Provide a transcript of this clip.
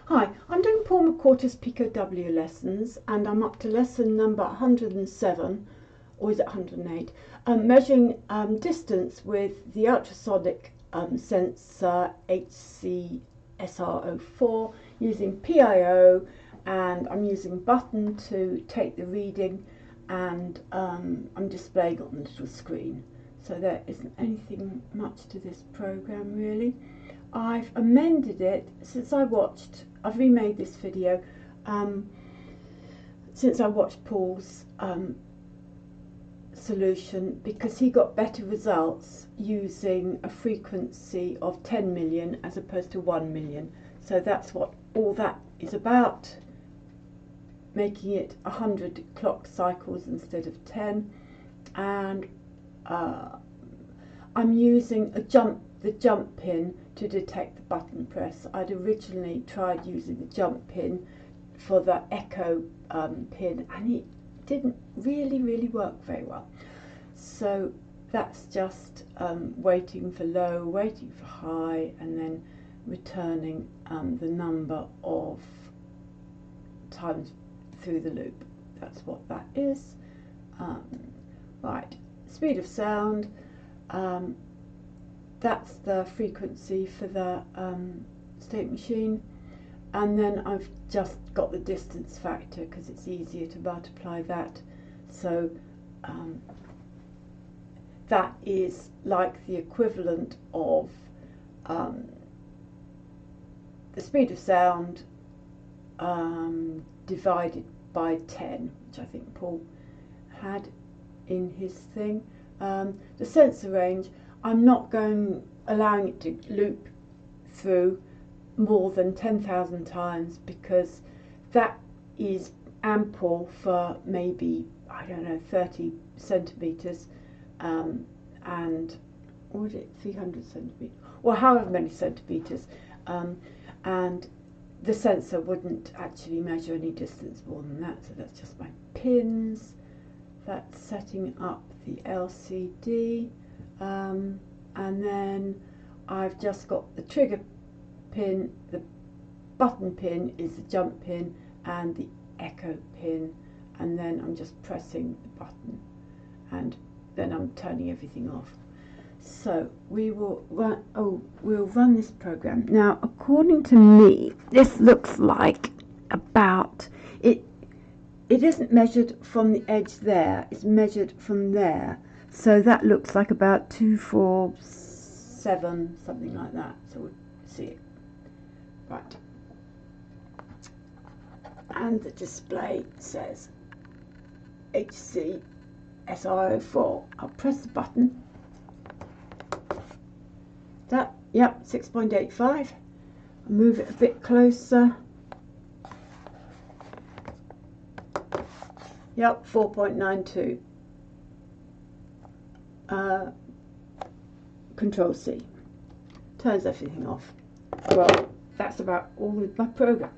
Hi, I'm doing Paul McWhorter's Pico W lessons, and I'm up to lesson number 107, or is it 108? Measuring distance with the ultrasonic sensor HC SR04 using PIO, and I'm using a button to take the reading, and I'm displaying on the little screen. So there isn't anything much to this program really. I've amended it since I've remade this video since I watched Paul's solution, because he got better results using a frequency of 10 million as opposed to 1 million. So that's what all that is about, making it 100 clock cycles instead of 10. And I'm using the jump pin to detect the button press. I'd originally tried using the jump pin for the echo pin, and it didn't really work very well. So that's just waiting for low, waiting for high, and then returning the number of times through the loop. That's what that is. Right, speed of sound. That's the frequency for the state machine, and then I've just got the distance factor because it's easier to multiply that. So that is like the equivalent of the speed of sound divided by 10, which I think Paul had in his thing. The sensor range, I'm not allowing it to loop through more than 10,000 times, because that is ample for maybe, I don't know, 30 centimeters, and or was it 300 centimeters, or however many centimeters, and the sensor wouldn't actually measure any distance more than that. So that's just my pins. That's setting up the LCD. And then I've just got the trigger pin, the button pin is the jump pin, and the echo pin, and then I'm just pressing the button, and then I'm turning everything off. So we will run, we'll run this program. Now, according to me, this looks like about, it isn't measured from the edge there, it's measured from there. So that looks like about 247, something like that. So we'll see it. Right. And the display says HC SR04. I'll press the button. That, yep, 6.85. I'll move it a bit closer. Yep, 4.92. Control C. Turns everything off. Well, that's about all with my program.